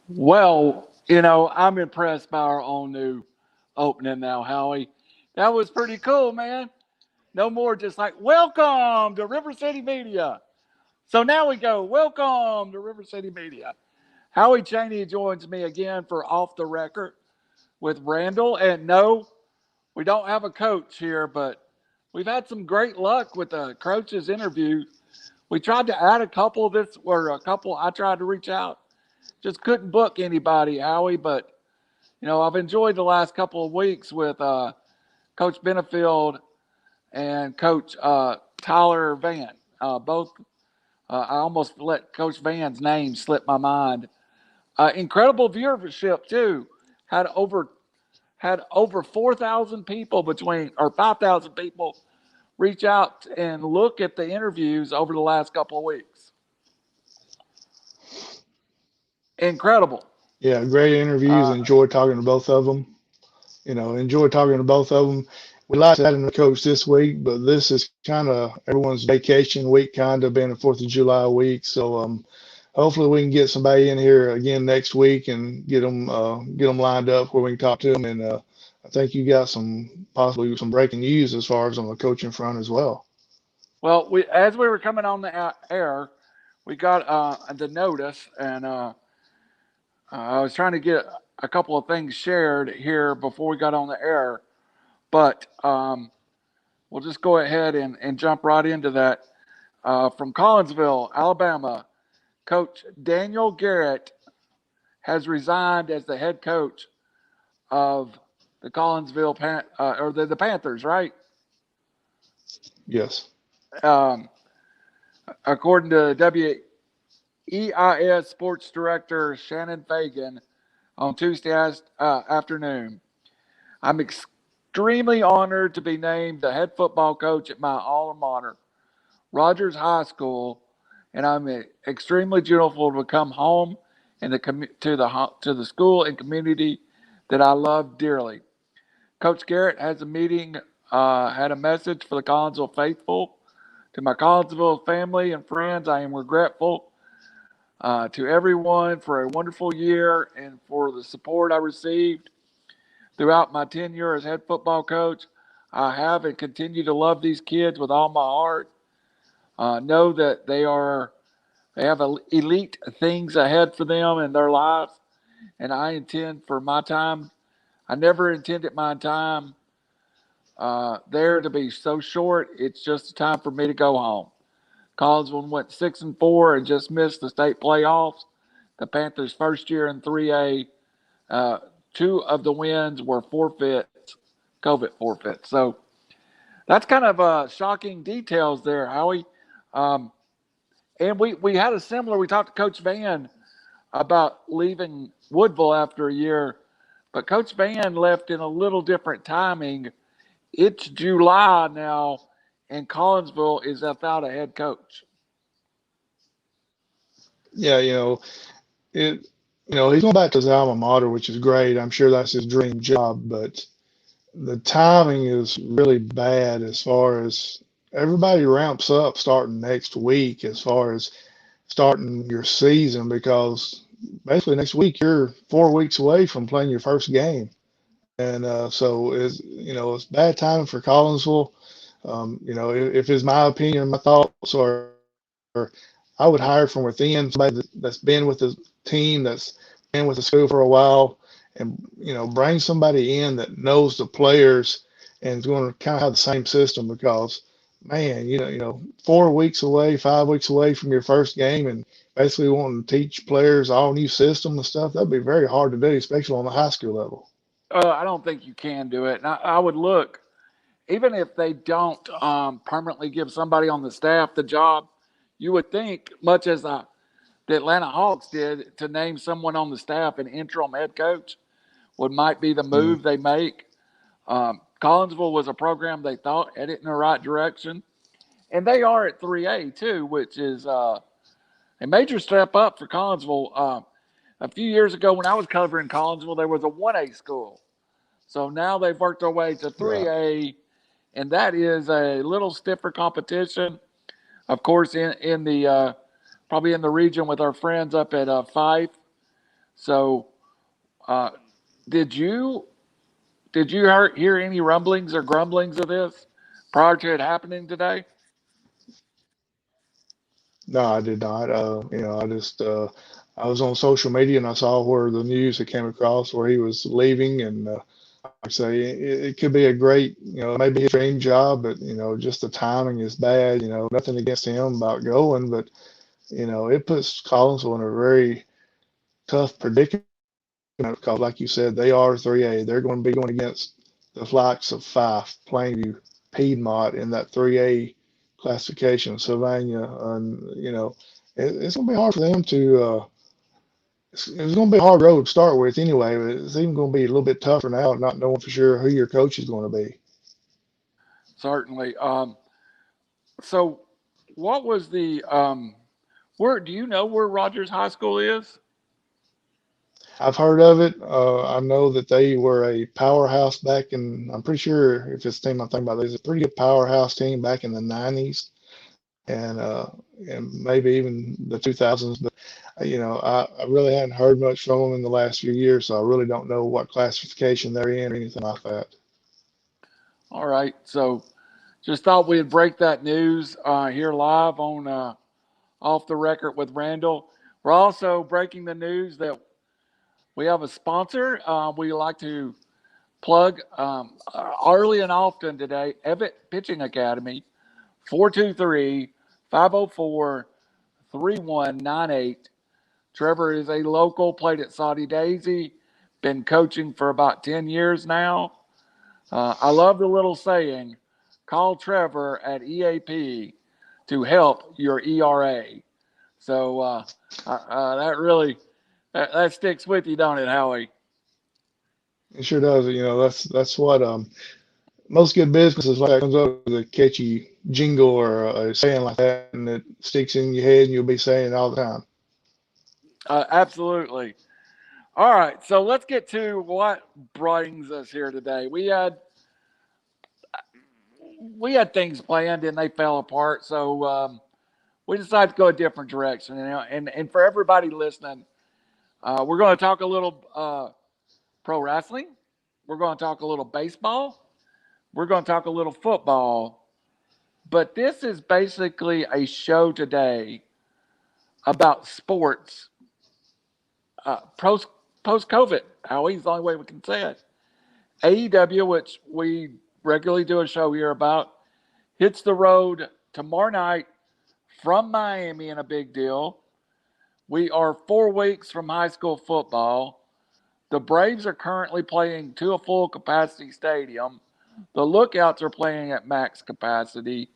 Well, I'm impressed by our own new opening now, Howie. That was pretty cool, man. No more just like, welcome to River City Media. So now we go, welcome to River City Media. Howie Cheney joins me again for Off the Record with Randall. And no, we don't have a coach here, but we've had some great luck with the coach's interview. We tried to add a couple this, or a couple I tried to reach out. Just couldn't book anybody, Howie, but I've enjoyed the last couple of weeks with Coach Benefield and Coach Tyler Van. Both, I almost let Coach Van's name slip my mind. Incredible viewership too. Had over had over 4,000 people between or 5,000 people reach out and look at the interviews over the last couple of weeks. Incredible. Yeah, great interviews. Uh, Enjoyed talking to both of them. Enjoyed talking to both of them. We like to add another coach this week, but this is kind of everyone's vacation week, kind of being the 4th of July week. So hopefully we can get somebody in here again next week and get them lined up where we can talk to them. And I think you got possibly some breaking news as far as on the coaching front as well. well, as we were coming on the air, we got the notice, and I was trying to get a couple of things shared here before we got on the air, but we'll just go ahead and jump right into that. From Collinsville, Alabama, Coach Daniel Garrett has resigned as the head coach of the Collinsville or the Panthers, right? Yes. Um, According to WEIS Sports Director Shannon Fagan on Tuesday afternoon. I'm extremely honored to be named the head football coach at my alma mater, Rogers High School, and I'm extremely grateful to come home and to the school and community that I love dearly. Coach Garrett has a meeting, had a message for the Collinsville faithful. To my Collinsville family and friends, I am regretful to everyone for a wonderful year and for the support I received throughout my tenure as head football coach. I have and continue to love these kids with all my heart. Know that they have elite things ahead for them in their lives, and I intend for my time. I never intended my time there to be so short. It's just time for me to go home. Collinsville went 6-4 and just missed the state playoffs. The Panthers' first year in 3A, two of the wins were forfeits, COVID forfeits. So that's kind of shocking details there, Howie. Um, and we had a similar. We talked to Coach Van about leaving Woodville after a year, but Coach Van left in a little different timing. It's July now, and Collinsville is without a head coach. Yeah, it he's going back to his alma mater, which is great. I'm sure that's his dream job, but the timing is really bad as far as everybody ramps up starting next week as far as starting your season because basically next week you're 4 weeks away from playing your first game. And so it's bad timing for Collinsville. If it's my opinion, my thoughts are I would hire from within somebody that's been with the team, that's been with the school for a while, and bring somebody in that knows the players and is going to kind of have the same system because man, 4 weeks away, 5 weeks away from your first game, and basically wanting to teach players all new system and stuff, that'd be very hard to do, especially on the high school level. I don't think you can do it. And I would look, even if they don't permanently give somebody on the staff the job, you would think, much as the Atlanta Hawks did, to name someone on the staff an interim head coach would might be the Mm. move they make. Collinsville was a program they thought headed in the right direction, and they are at 3A too, which is a major step up for Collinsville. A few years ago, when I was covering Collinsville, there was a 1A school. So now they've worked their way to Right. 3A, and that is a little stiffer competition. Of course, in the probably in the region with our friends up at Fife. So, uh, did you hear any rumblings or grumblings of this prior to it happening today? No, I did not. I just I was on social media and I saw where the news that came across where he was leaving, and like I say, it could be a great, maybe his dream job, but just the timing is bad. Nothing against him about going, but it puts Collinsville in a very tough predicament because, like you said, they are 3A. They're going to be going against the likes of Fife, Plainview, Piedmont in that 3A classification, Sylvania, and it's going to be hard for them to. It's going to be a hard road to start with anyway, but it's even going to be a little bit tougher now, not knowing for sure who your coach is going to be. Certainly. So, what was the where? Do you know where Rogers High School is? I've heard of it. I know that they were a powerhouse back in. I'm pretty sure if it's the team I'm thinking about, there's a pretty good powerhouse team back in the '90s and maybe even the 2000s. But I really hadn't heard much from them in the last few years, so I really don't know what classification they're in or anything like that. All right. So, just thought we'd break that news here live on Off the Record with Randall. We're also breaking the news that we have a sponsor. We like to plug early and often today, Evitt Pitching Academy, 423 504 3198. Trevor is a local, played at Saudi Daisy, been coaching for about 10 years now. I love the little saying, call Trevor at EAP to help your ERA. So that really, that sticks with you, don't it, Howie? It sure does. That's what most good businesses like that comes up with a catchy jingle or a saying like that, and it sticks in your head, and you'll be saying it all the time. Absolutely. All right, so let's get to what brings us here today. We had things planned and they fell apart, so we decided to go a different direction. And for everybody listening, we're going to talk a little pro wrestling. We're going to talk a little baseball. We're going to talk a little football. But this is basically a show today about sports post COVID. Howie's the only way we can say it. AEW, which we regularly do a show here about, hits the road tomorrow night from Miami in a big deal. We are 4 weeks from high school football. The Braves are currently playing to a full capacity stadium. The Lookouts are playing at max capacity.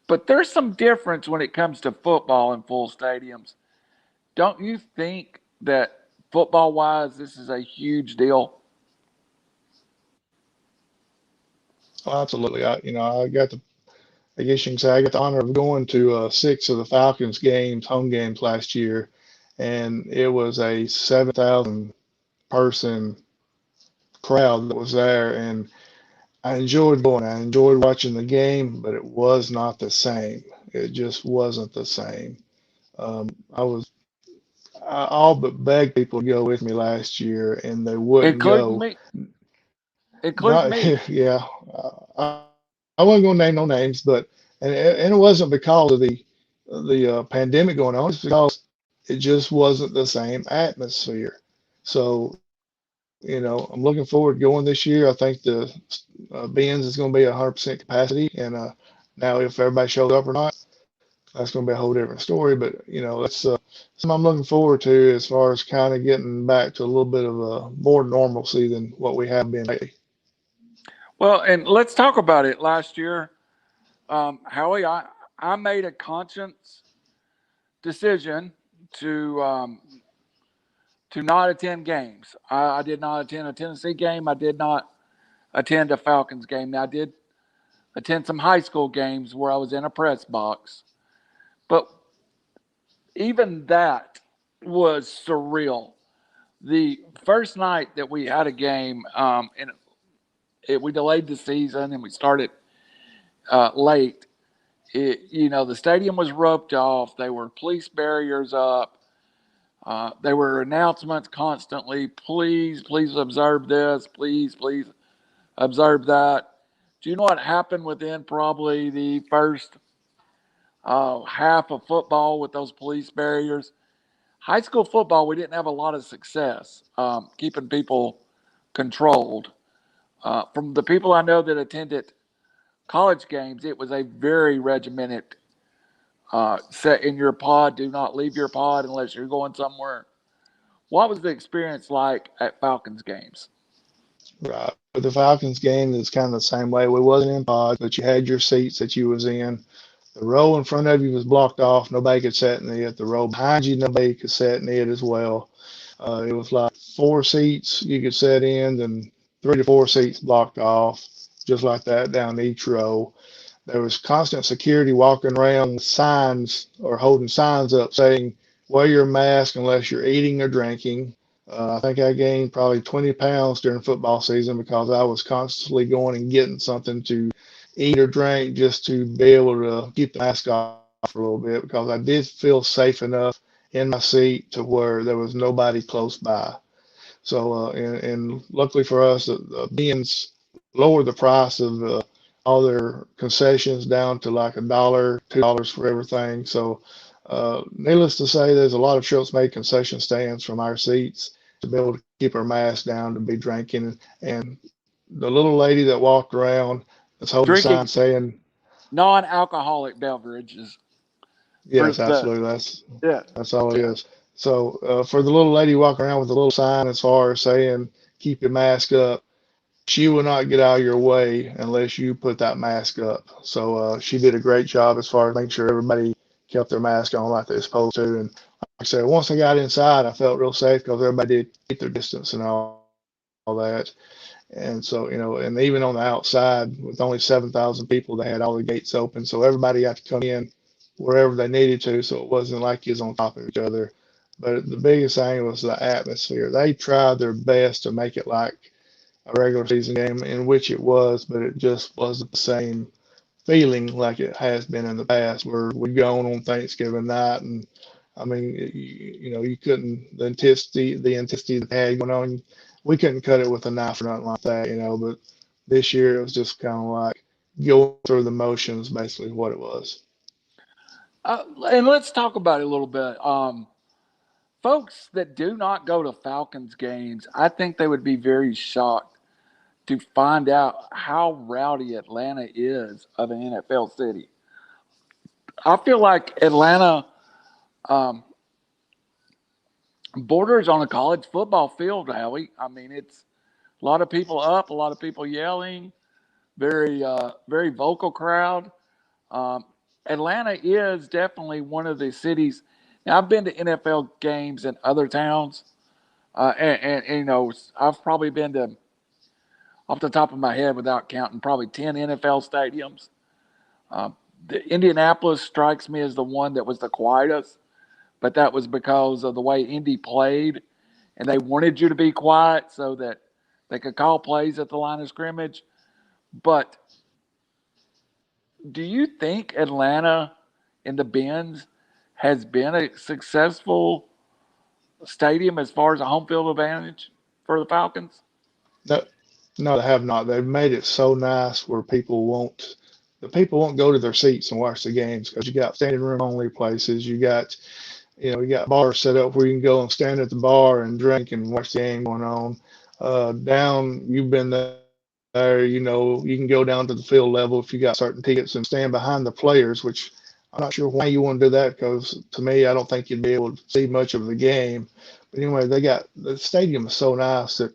But there's some difference when it comes to football in full stadiums. Don't you think that football wise, this is a huge deal? Oh, absolutely. I got the, I guess you can say, I got the honor of going to six of the Falcons games, home games last year, and it was a 7,000 person crowd that was there, and I enjoyed going. I enjoyed watching the game, but it was not the same. It just wasn't the same. I all but begged people to go with me last year, and they wouldn't Including go. me. Including Not, me. yeah, I wasn't going to name no names, but and it wasn't because of the pandemic going on. It's because it just wasn't the same atmosphere. So I'm looking forward to going this year. I think the Benz is going to be 100% capacity, and now if everybody shows up or not, that's going to be a whole different story. But that's something I'm looking forward to as far as kind of getting back to a little bit of a more normalcy than what we have been lately. Well, and let's talk about it. Last year, Howie, I made a conscious decision to not attend games. I did not attend a Tennessee game. I did not attend a Falcons game. Now, I did attend some high school games where I was in a press box, but even that was surreal. The first night that we had a game, we delayed the season and we started late. The stadium was roped off. There were police barriers up. There were announcements constantly, please, please observe this, please, please observe that. Do you know what happened within probably the first half of football with those police barriers? High school football, we didn't have a lot of success keeping people controlled. From the people I know that attended college games, it was a very regimented set in your pod. Do not leave your pod unless you're going somewhere. What was the experience like at Falcons games? Right. With the Falcons game, it's kind of the same way. We wasn't in pods, but you had your seats that you was in. The row in front of you was blocked off. Nobody could sit in it. The row behind you, nobody could sit in it as well. It was like 4 seats you could sit in, and 3 to 4 seats blocked off, just like that down each row. There was constant security walking around with signs or holding signs up saying, wear your mask unless you're eating or drinking. I think I gained probably 20 pounds during football season because I was constantly going and getting something to eat or drink just to be able to keep the mask off for a little bit because I did feel safe enough in my seat to where there was nobody close by. So, and luckily for us, the Beans lowered the price of all their concessions down to like $1, $2 for everything. So, needless to say, there's a lot of trips made concession stands from our seats to be able to keep our masks down to be drinking. And the little lady that walked around was holding a sign Drinking saying, non-alcoholic beverages for "Yes, the absolutely, yeah that's all it yeah. is." So, for the little lady walking around with a little sign as far as saying, "Keep your mask up," she will not get out of your way unless you put that mask up. So she did a great job as far as making sure everybody kept their mask on like they're supposed to. And like I said, once I got inside, I felt real safe because everybody did keep their distance and all that. And so, and even on the outside, with only 7,000 people, they had all the gates open. So everybody got to come in wherever they needed to. So it wasn't like you was on top of each other. But the biggest thing was the atmosphere. They tried their best to make it like a regular season game, in which it was, but it just wasn't the same feeling like it has been in the past, where we go on Thanksgiving night, and I mean, you couldn't the intensity that they had going on, we couldn't cut it with a knife or nothing like that, But this year it was just kind of like going through the motions, basically what it was. And let's talk about it a little bit. Folks that do not go to Falcons games, I think they would be very shocked to find out how rowdy Atlanta is of an NFL city. I feel like Atlanta um, borders on a college football field, Howie. I mean, it's a lot of people up, a lot of people yelling, very vocal crowd. Um, Atlanta is definitely one of the cities. Now, I've been to NFL games in other towns, and I've probably been to, off the top of my head, without counting, probably 10 NFL stadiums. Uh, the Indianapolis strikes me as the one that was the quietest, but that was because of the way Indy played, and they wanted you to be quiet so that they could call plays at the line of scrimmage. But do you think Atlanta in the Benz has been a successful stadium as far as a home field advantage for the Falcons? No, no, they have not. They've made it so nice where the people won't go to their seats and watch the games because you got standing room only places. You got bars set up where you can go and stand at the bar and drink and watch the game going on. You've been there, you can go down to the field level if you got certain tickets and stand behind the players, which I'm not sure why you want to do that because to me, I don't think you'd be able to see much of the game. But anyway, the stadium is so nice that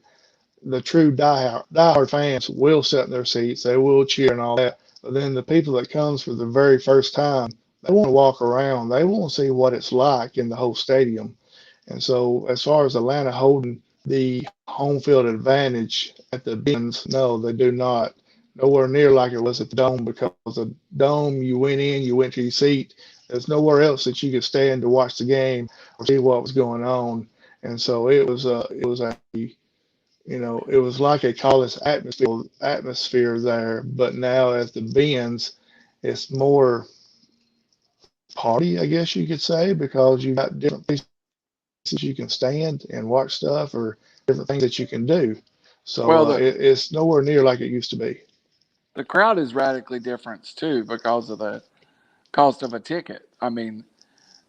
the true diehard fans will sit in their seats, they will cheer and all that. But then the people that comes for the very first time, they want to walk around. They want to see what it's like in the whole stadium. And so, as far as Atlanta holding the home field advantage at the Benz, no, they do not. Nowhere near like it was at the Dome because the Dome, you went in, you went to your seat. There's nowhere else that you could stand to watch the game or see what was going on. And so it was like a college atmosphere there. But now at the Benz, it's more party, I guess you could say, because you got different places you can stand and watch stuff or different things that you can do. So Well, it's nowhere near like it used to be. the crowd is radically different too because of the cost of a ticket. I mean,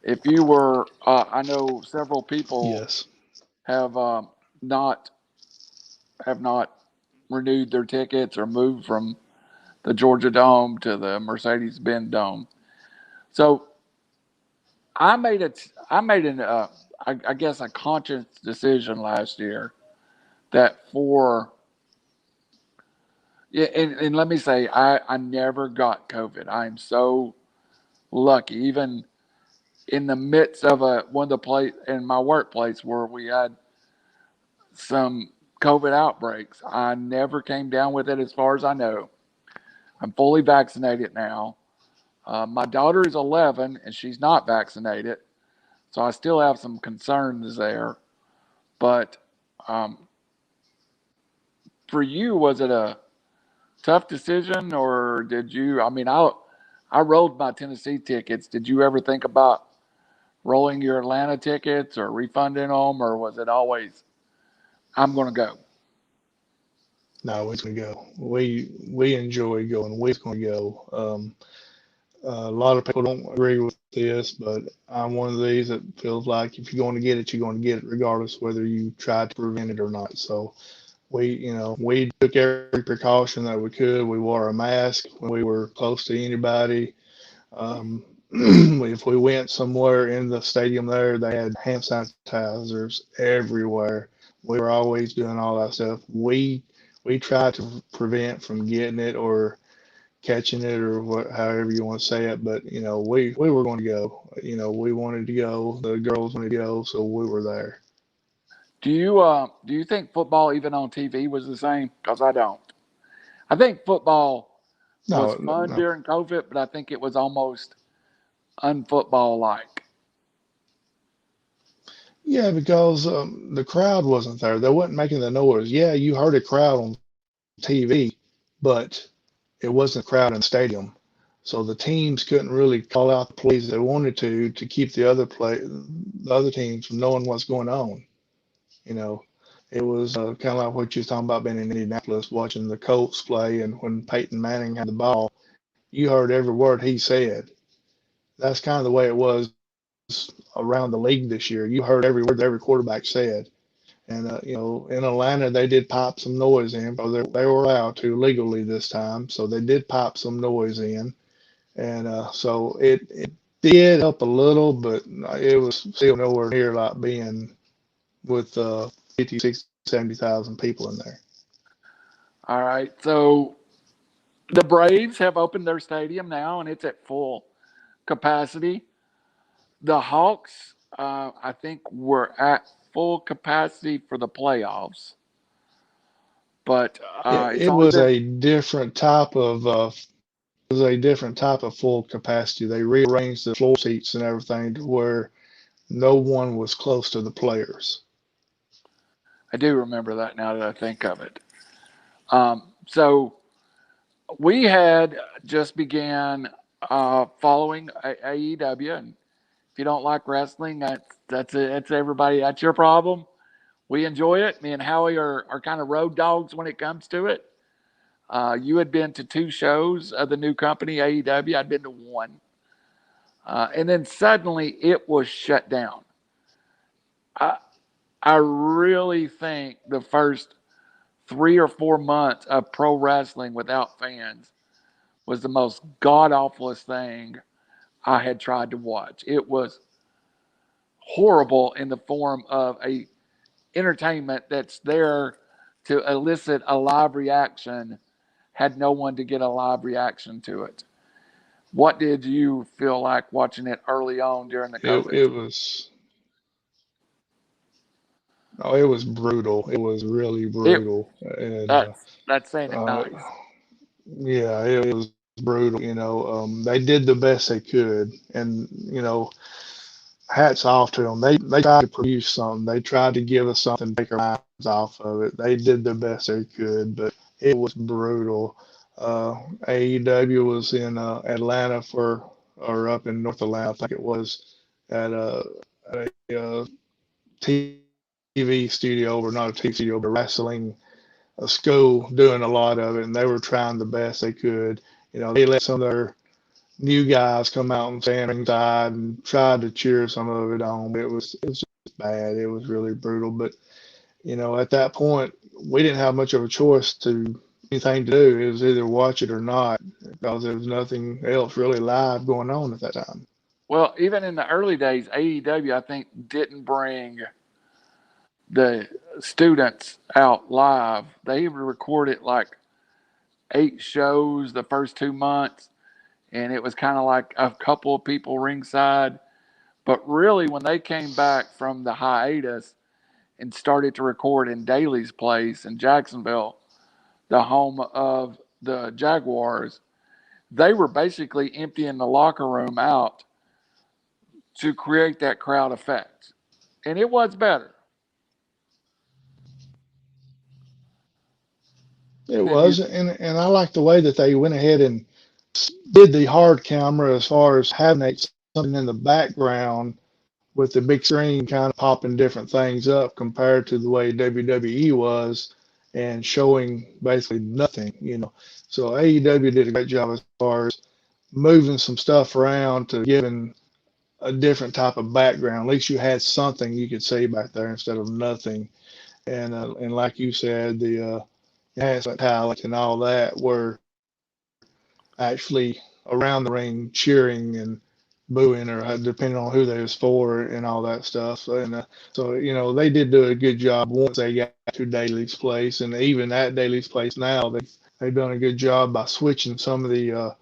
if you were, I know several people Yes. have not have not renewed their tickets or moved from the Georgia Dome to the Mercedes-Benz Dome. So I made I guess a conscious decision last year that for yeah, and let me say I never got COVID. I am so lucky. Even in the midst of one of the place in my workplace where we had some COVID outbreaks, I never came down with it as far as I know. I'm fully vaccinated now. My daughter is 11 and she's not vaccinated, so I still have some concerns there. But um, for you, was it a tough decision, or did you? I mean, I rolled my Tennessee tickets. Did you ever think about rolling your Atlanta tickets or refunding them, or was it always I'm going to go? No, we're gonna go. We enjoy going. We're gonna go. A lot of people don't agree with this, but I'm one of these that feels like if you're going to get it, you're going to get it, regardless whether you try to prevent it or not. So we took every precaution that we could. We wore a mask when we were close to anybody. If we went somewhere in the stadium there, they had hand sanitizers everywhere. We were always doing all that stuff. We tried to prevent from getting it or catching it or however you want to say it. But we were going to go. We wanted to go. The girls wanted to go, so we were there. Do you think football even on TV was the same? Because I don't. I think football was No, fun no. during COVID, but I think it was almost unfootball like. Yeah, because the crowd wasn't there. They wasn't making the noise. Yeah, you heard a crowd on TV, but it wasn't a crowd in the stadium. So the teams couldn't really call out the plays they wanted to keep the other teams from knowing what's going on. You know, it was kind of like what you was talking about being in Indianapolis, watching the Colts play, and when Peyton Manning had the ball, you heard every word he said. That's kind of the way it was around the league this year. You heard every word that every quarterback said. And in Atlanta, they did pop some noise in, because they were allowed to legally this time. So they did pop some noise in, and so it did help a little, but it was still nowhere near like being with 50, 60, 70,000 people in there. All right. So the Braves have opened their stadium now and it's at full capacity. The Hawks, I think, were at full capacity for the playoffs, but it's It only was been. a different type of full capacity. They rearranged the floor seats and everything to where no one was close to the players. I do remember that now that I think of it. So we had just began following AEW, and if you don't like wrestling, that's it. That's everybody. That's your problem. We enjoy it. Me and Howie are kind of road dogs when it comes to it. You had been to two shows of the new company AEW. I'd been to one, and then suddenly it was shut down. I I really think the first 3 or 4 months of pro wrestling without fans was the most god awfulest thing I had tried to watch. It was horrible in the form of a entertainment that's there to elicit a live reaction, had no one to get a live reaction to it. What did you feel like watching it early on during the COVID? It was Oh, it was brutal. It was really It brutal, and that's saying it uh, nice. yeah, it was brutal. They did the best they could, and hats off to them. They tried to produce something. They tried to give us something to take our minds off of it. They did the best they could, but it was brutal. AEW was in Atlanta or up in North Atlanta, I think it was, at a TV studio, or not a TV studio, but wrestling a school doing a lot of it, and they were trying the best they could. They let some of their new guys come out and stand ringside and tried to cheer some of it on, but it was just bad. It was really brutal. But at that point, we didn't have much of a choice to anything to do. It was either watch it or not, because there was nothing else really live going on at that time. Well, even in the early days, AEW, I think, didn't bring the students out live. They recorded like 8 shows the first 2 months, and it was kind of like a couple of people ringside. But really, when they came back from the hiatus and started to record in Daly's place in Jacksonville, the home of the Jaguars, they were basically emptying the locker room out to create that crowd effect. And it was better. It Did you? was, and I like the way that they went ahead and did the hard camera as far as having something in the background with the big screen kind of popping different things up compared to the way WWE was and showing basically nothing. So AEW did a great job as far as moving some stuff around to giving a different type of background. At least you had something you could see back there instead of nothing. And like you said, the enhancement talent and all that were actually around the ring cheering and booing, or depending on who they was for and all that stuff. So they did do a good job once they got to Daly's place, and even at Daly's place now, they've done a good job by switching some of the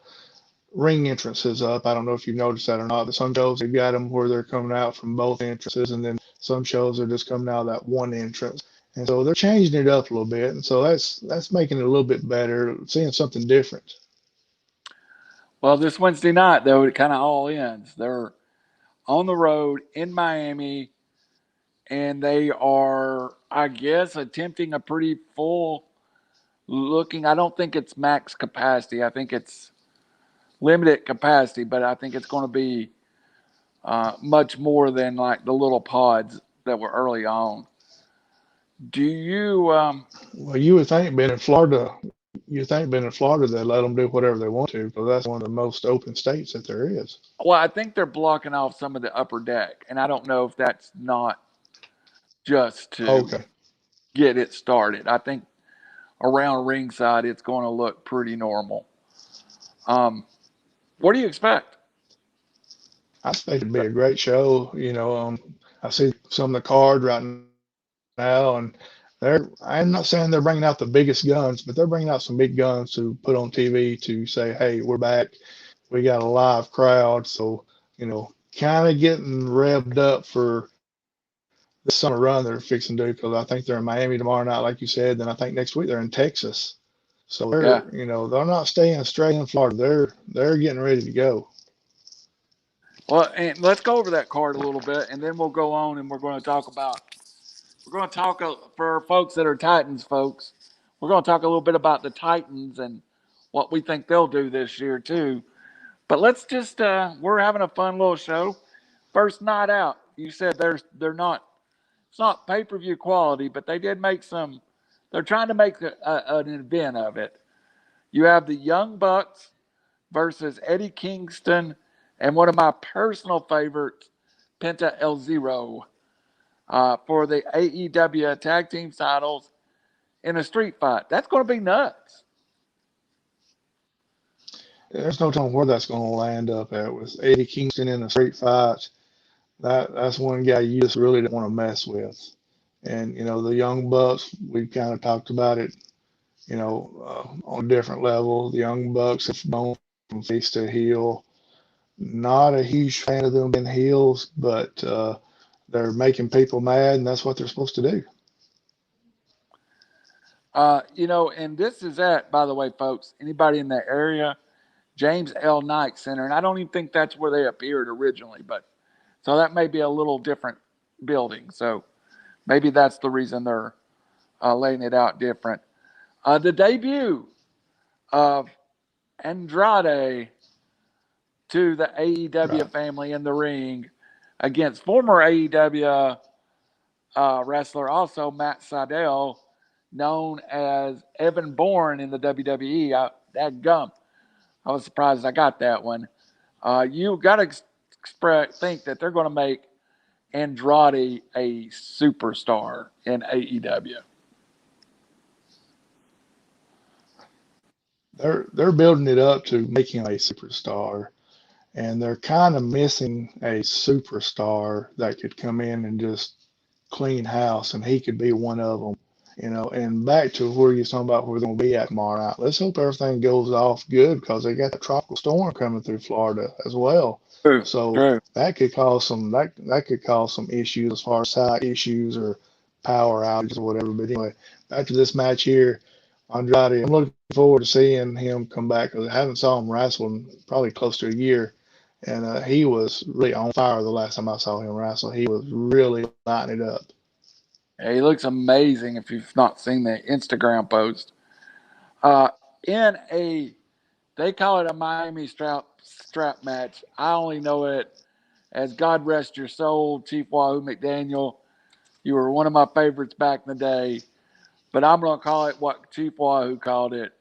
ring entrances up. I don't know if you've noticed that or not, but some shows they've got them where they're coming out from both entrances, and then some shows are just coming out of that one entrance. And so they're changing it up a little bit, and so that's making it a little bit better, seeing something different. Well, this Wednesday night, though, it kind of all ends. They're on the road in Miami, and they are, I guess, attempting a pretty full looking. I don't think it's max capacity. I think it's limited capacity, but I think it's going to be much more than like the little pods that were early on. Do you? Well, you would think being in Florida, they let them do whatever they want to, because that's one of the most open states that there is. Well, I think they're blocking off some of the upper deck, and I don't know if that's not just to Okay. get it started. I think around ringside, it's going to look pretty normal. Um, what do you expect? I expect it to be a great show. I see some of the cards right now, and I'm not saying they're bringing out the biggest guns, but they're bringing out some big guns to put on TV to say, hey, we're back. We got a live crowd. So, kind of getting revved up for this summer run they're fixing to do, because I think they're in Miami tomorrow night, like you said. Then I think next week they're in Texas. So Yeah. they're not staying straight in Florida. They're getting ready to go. Well, and let's go over that card a little bit, and then we'll go on and we're going to talk for folks that are Titans folks. We're going to talk a little bit about the Titans and what we think they'll do this year too. But let's just we're having a fun little show. First night out. You said they're not it's not pay per view quality, but they did make some. They're trying to make an event of it. You have the Young Bucks versus Eddie Kingston and one of my personal favorites, Penta El Zero, for the AEW tag team titles in a street fight. That's going to be nuts. There's no telling where that's going to land up at with Eddie Kingston in a street fight. That's one guy you just really don't want to mess with. And the Young Bucks, we've kind of talked about it, on a different level. The Young Bucks have gone from face to heel. Not a huge fan of them being heels, but they're making people mad, and that's what they're supposed to do. And this is at, by the way, folks, anybody in that area, James L. Knight Center. And I don't even think that's where they appeared originally, but so that may be a little different building. So maybe that's the reason they're laying it out different. The debut of Andrade to the AEW Right. family in the ring against former AEW wrestler, also Matt Sydal, known as Evan Bourne in the WWE. That gum. I was surprised I got that one. You got to think that they're going to make Andrade a superstar in AEW. They're building it up to make him a superstar, and they're kind of missing a superstar that could come in and just clean house, and he could be one of them. And back to where you're talking about where they're going to be at tomorrow night. Let's hope everything goes off good because they got the tropical storm coming through Florida as well. True, So true. that could cause that could cause some issues as far as site issues or power outages or whatever. But anyway, back to this match here, Andrade. I'm looking forward to seeing him come back because I haven't saw him wrestle in probably close to a year, and he was really on fire the last time I saw him wrestle. He was really lighting it up. Yeah, he looks amazing if you've not seen the Instagram post. In a, they call it a Miami strap match. I only know it as God Rest Your Soul, Chief Wahoo McDaniel. You were one of my favorites back in the day, but I'm going to call it what Chief Wahoo called it,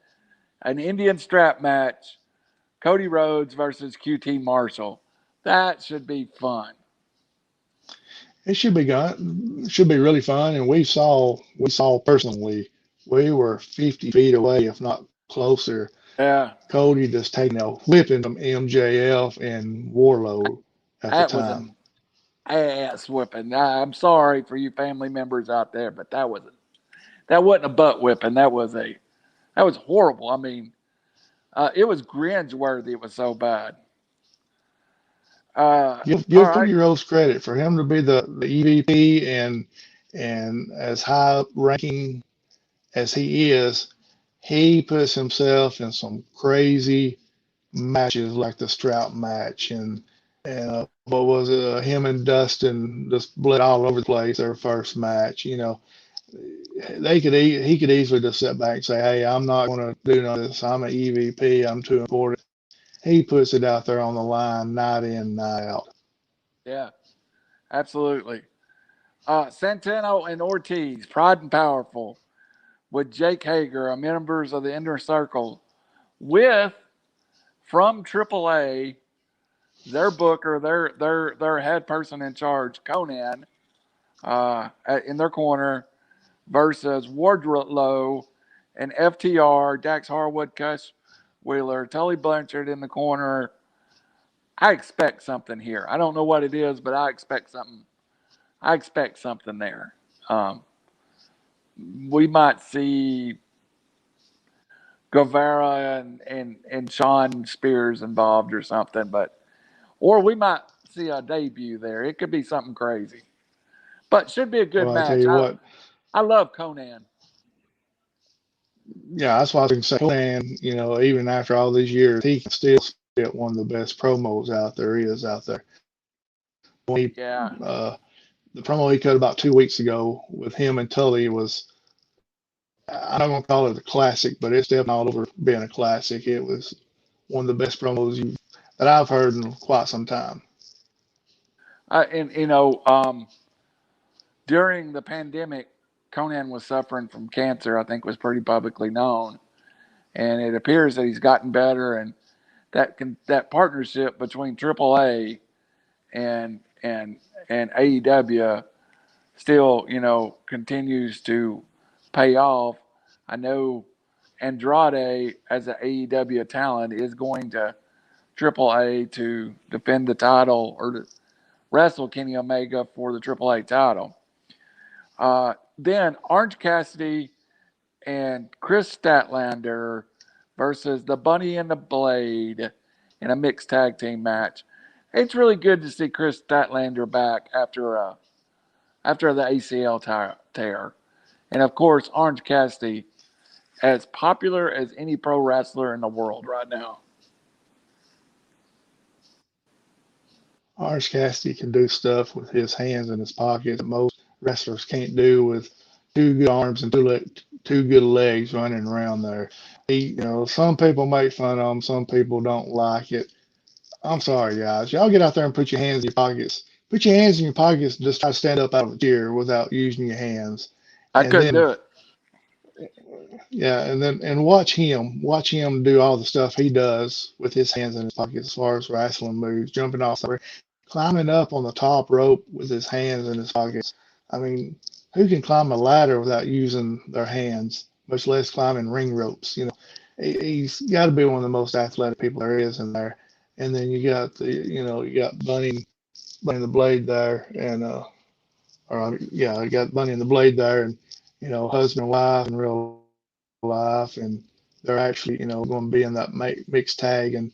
an Indian strap match. Cody Rhodes versus QT Marshall. That should be fun. It should be good. It should be really fun. And we saw personally, we were 50 feet away, if not closer. Yeah, Cody just taking a whipping from MJF and Warlord at the that was an time. ass whipping. I'm sorry for you family members out there, but that wasn't a butt whipping. That was horrible. I mean, it was cringe worthy. It was so bad. All Give right. Cody Rhodes credit for him to be the EVP and as high ranking as he is, he puts himself in some crazy matches like the Strout match and what was it? Him and Dustin just bled all over the place their first match. He could easily just sit back and say, "Hey, I'm not going to do none of this. I'm an EVP. I'm too important." He puts it out there on the line night in, night out. Yeah, absolutely. Santino and Ortiz, Pride and Powerful, with Jake Hager, members of the Inner Circle, with from AAA, their booker, their head person in charge, Conan, in their corner, versus Wardlow and FTR, Dax Harwood, Cush Wheeler, Tully Blanchard in the corner. I expect something here. I don't know what it is, but I expect something. I expect something there. Um, we might see Guevara and Sean Spears involved or something, or we might see a debut there. It could be something crazy, but should be a good Well, I tell match. you I what, I love Conan. yeah, that's why I was going to say, Conan, even after all these years, he can still get one of the best promos out there is out there. When Yeah, the promo he cut about 2 weeks ago with him and Tully was, I'm not going to call it a classic, but it's definitely all over being a classic. It was one of the best promos that I've heard in quite some time. and during the pandemic, Conan was suffering from cancer. I think was pretty publicly known, and it appears that he's gotten better. And that partnership between AAA and and AEW still continues to pay off. I know Andrade as an AEW talent is going to AAA to defend the title or to wrestle Kenny Omega for the AAA title. Then Orange Cassidy and Chris Statlander versus the Bunny and the Blade in a mixed tag team match. It's really good to see Chris Statlander back after the ACL tear, and of course Orange Cassidy, as popular as any pro wrestler in the world right now. Orange Cassidy can do stuff with his hands in his pockets that most wrestlers can't do with two good arms and two good legs running around there. Some people make fun of him, some people don't like it. I'm sorry, guys. Y'all get out there and put your hands in your pockets. put your hands in your pockets and just try to stand up out of a chair without using your hands. I And couldn't then, do it. yeah, and watch him do all the stuff he does with his hands in his pockets as far as wrestling moves, jumping off the climbing up on the top rope with his hands in his pockets. I mean, who can climb a ladder without using their hands, much less climbing ring ropes? He's got to be one of the most athletic people there is in there. And then you got Bunny the Blade there, and yeah, you got Bunny and the Blade there, and husband and wife in real life, and they're actually going to be in that mixed tag, and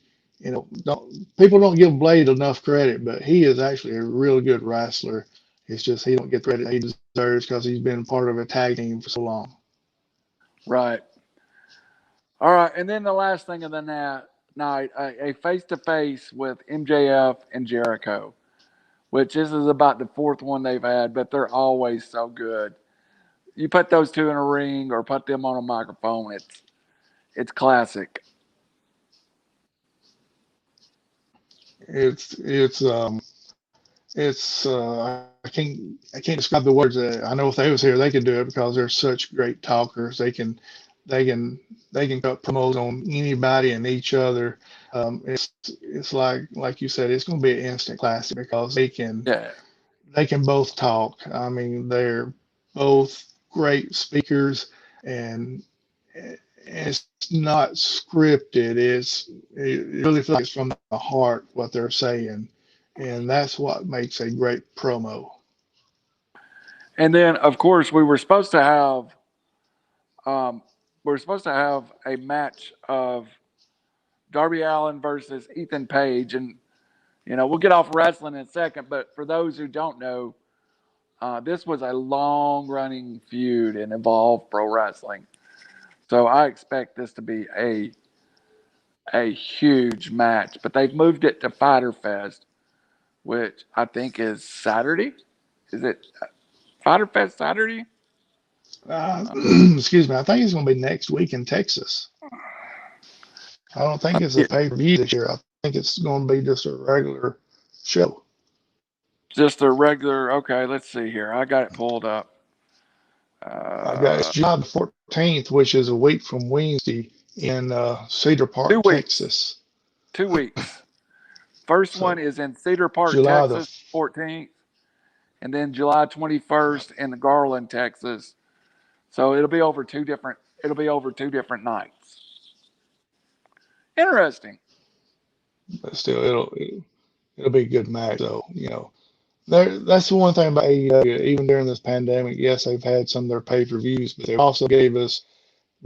don't people don't give Blade enough credit, but he is actually a real good wrestler. It's just he don't get the credit he deserves because he's been part of a tag team for so long. Right. All right. And then the last thing of the night, a face to face with MJF and Jericho, which this is about the fourth one they've had, but they're always so good. You put those two in a ring or put them on a microphone, it's classic. It's I can't describe the words. I know if they was here, they could do it because they're such great talkers. They can they can cut promos on anybody and each other. It's like you said, it's going to be an instant classic because Yeah. they can both talk. I mean, they're both great speakers, and it's not scripted. It really feels like it's from the heart what they're saying, and that's what makes a great promo. And then, of course, um, we were supposed to have a match of Darby Allen versus Ethan Page, and we'll get off wrestling in a second. But for those who don't know, this was a long running feud in Evolve Pro Wrestling. So I expect this to be a huge match. But they've moved it to Fighter Fest, which I think is Saturday. Is it Fighter Fest Saturday? Uh, Excuse me. I think it's going to be next week in Texas. I don't think it's a yeah, pay per view this year. I think it's going to be just a regular show. just a regular. Okay, let's see here. I got it pulled up. I got it's Uh, July the 14th, which is a week from Wednesday in Cedar two Park, weeks. Texas. 2 weeks. First one So is in Cedar Park, July the Texas, 14th, and then July 21st in Garland, Texas. So It'll be over two different nights. Interesting. but still it'll be a good match. So that's the one thing about AEW. Even during this pandemic, yes, they've had some of their pay per views, but they also gave us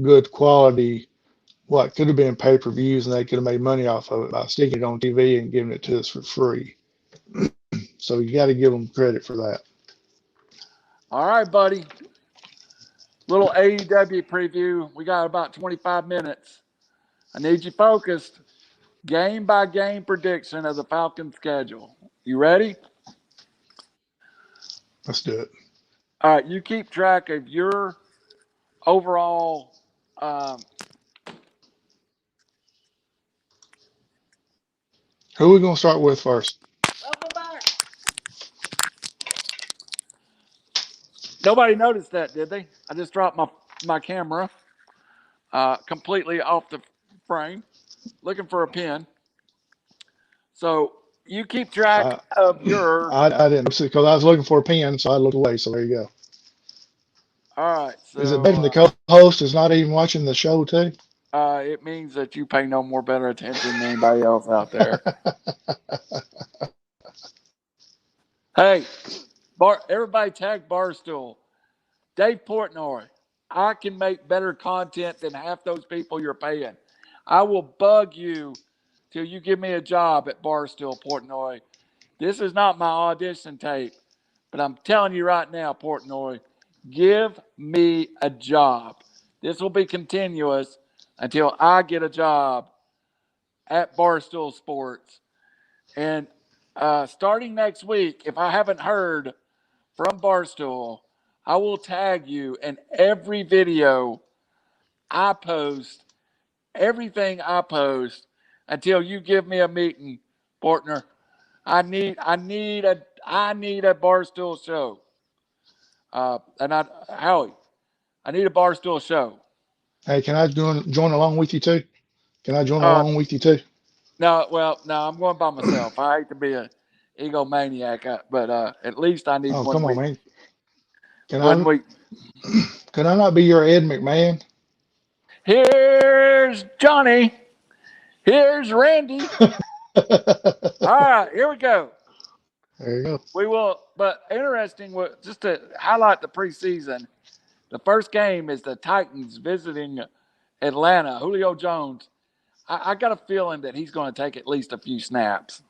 good quality. What could have been pay per views, and they could have made money off of it by sticking it on TV and giving it to us for free. So you got to give them credit for that. All right, buddy. Little AEW preview. We got about 25 minutes. I need you focused. Game by game prediction of the Falcons schedule. You ready? Let's do it. All right. You keep track of your overall. Um, Who are we going to start with first? Nobody noticed that, did they? I just dropped my camera completely off the frame, looking for a pin. So you keep track I of your. I didn't because I was looking for a pen, so I looked away. So there you go. All right. Is it So better the co-host is not even watching the show too? it means that you pay no more better attention than anybody else out there. Hey, everybody tag Barstool. Dave Portnoy. I can make better content than half those people you're paying. I will bug you till you give me a job at Barstool, Portnoy. This is not my audition tape, but I'm telling you right now, Portnoy, give me a job. This will be continuous until I get a job at Barstool Sports. And starting next week, if I haven't heard from Barstool, I will tag you in every video I post, everything I post until you give me a meeting, partner. I need I need a Barstool show. Howie, I need a Barstool show. Hey, can I join along with you too? Can I join Uh, along with you too? no, well, no, I'm going by myself. I hate to be a egomaniac, but at least I need Oh, come on, man. Can one I week. can I not be your Ed McMahon? Here's Johnny. Here's Randy. All right, here we go. There you go. We will, but interesting, just to highlight the preseason, the first game is the Titans visiting Atlanta. Julio Jones, I got a feeling that he's going to take at least a few snaps.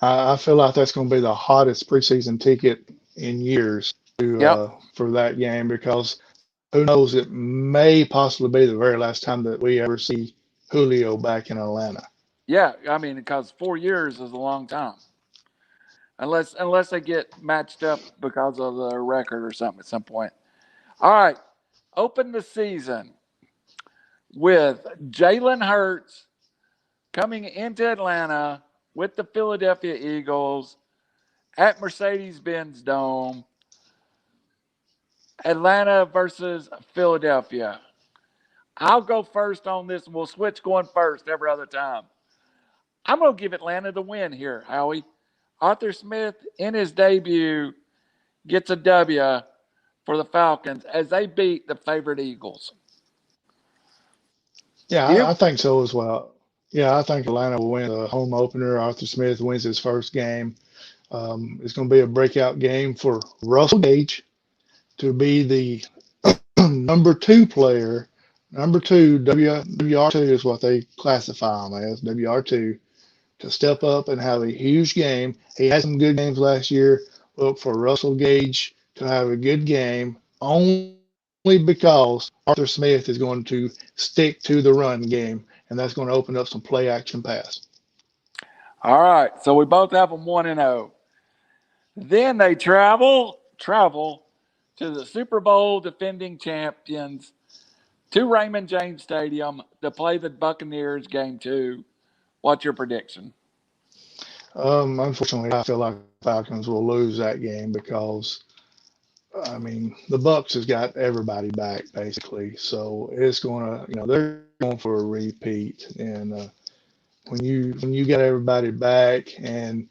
I feel like that's going to be the hottest preseason ticket in years Yep. for that game because who knows, it may possibly be the very last time that we ever see Julio back in Atlanta. Yeah, I mean, because 4 years is a long time. Unless they get matched up because of the record or something at some point. All right. Open the season with Jalen Hurts coming into Atlanta with the Philadelphia Eagles at Mercedes Benz Dome. Atlanta versus Philadelphia. I'll go first on this, and we'll switch going first every other time. I'm going to give Atlanta the win here, Howie. Arthur Smith, in his debut, gets a W for the Falcons as they beat the favorite Eagles. Yeah, You? I think so as well. Yeah, I think Atlanta will win the home opener. Arthur Smith wins his first game. It's going to be a breakout game for Russell Gage to be the number two player. Number two, WR2 is what they classify him as, WR2, to step up and have a huge game. He had some good games last year. Look for Russell Gage to have a good game only because Arthur Smith is going to stick to the run game, and that's going to open up some play action pass. All right. So we both have them 1-0. Then they travel to the Super Bowl defending champions to Raymond James Stadium to play the Buccaneers game 2. What's your prediction? Unfortunately, I feel like the Falcons will lose that game because I mean the Bucks has got everybody back basically, so it's gonna they're going for a repeat, and when you got everybody back and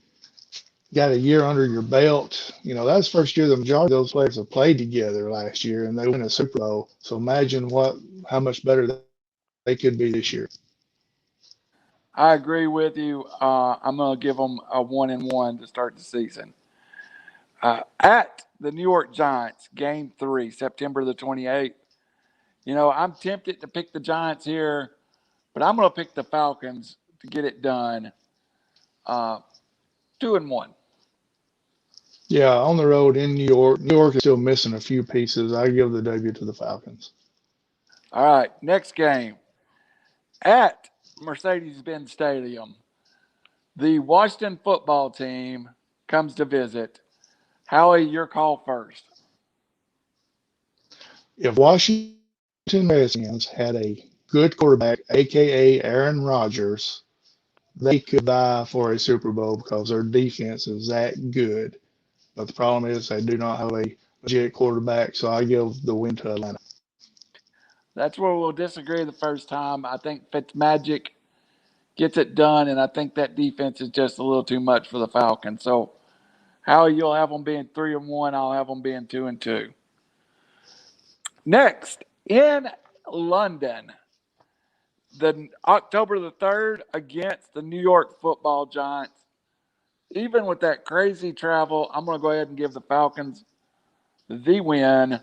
got a year under your belt, that's the first year the majority of those players have played together last year, and they win a Super Bowl. So imagine how much better they could be this year. I agree with you. I'm going to give them a 1-1 to start the season. At the New York Giants, game 3, September the 28th. I'm tempted to pick the Giants here, but I'm going to pick the Falcons to get it done. 2-1. Yeah, on the road in New York. New York is still missing a few pieces. I give the W to the Falcons. All right, next game. At Mercedes Benz Stadium, the Washington football team comes to visit. Howie, your call first. If Washington Redskins had a good quarterback, aka Aaron Rodgers, they could vie for a Super Bowl because their defense is that good. But the problem is they do not have a legit quarterback, so I give the win to Atlanta. That's where we'll disagree the first time. I think Fitzmagic gets it done, and I think that defense is just a little too much for the Falcons. So, Howie, you'll have them being 3-1. I'll have them being 2-2. Next, in London, the October the 3rd against the New York Football Giants. Even with that crazy travel, I'm going to go ahead and give the Falcons the win,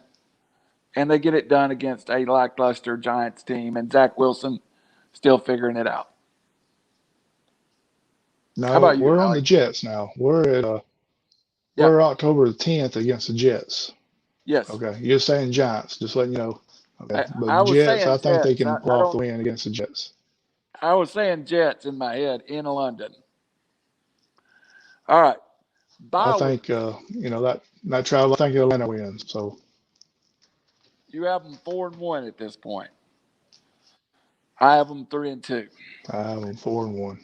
and they get it done against a lackluster Giants team, and Zach Wilson still figuring it out. How No, about you, we're on Howie? the Jets now. Yep. We're October the 10th against the Jets. Yes. Okay, you're saying Giants, just letting you know. Okay, but I was Jets, saying I think they Jets. can pull I off the don't. win against the Jets. I was saying Jets in my head in London. All right. I Bye think week. that travel. I think Atlanta wins. So You have them 4-1 at this point. I have them 3-2. I have them 4-1.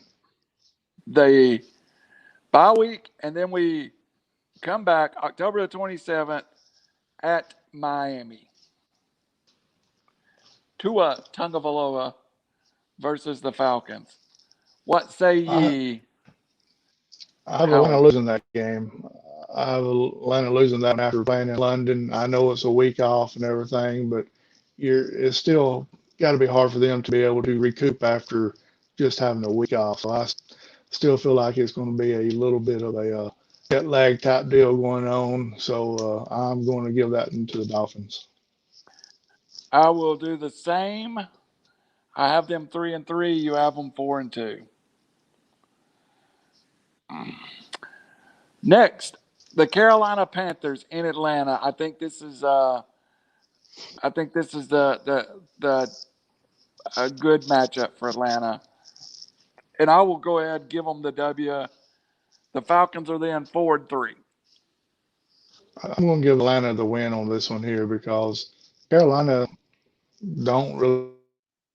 The bye week, and then we come back October the 27th at Miami. Tua Tagovailoa versus the Falcons. What say I ye, I have Atlanta Howie? losing that game. I have Atlanta losing that one after playing in London. I know it's a week off and everything, but it's still got to be hard for them to be able to recoup after just having a week off. So I still feel like it's going to be a little bit of a jet lag type deal going on. So I'm going to give that to the Dolphins. I will do the same. I have them 3-3. You have them 4-2. Next, the Carolina Panthers in Atlanta. I think this is the a good matchup for Atlanta, and I will go ahead and give them the W. The Falcons are then 4-3. I'm going to give Atlanta the win on this one here because Carolina don't really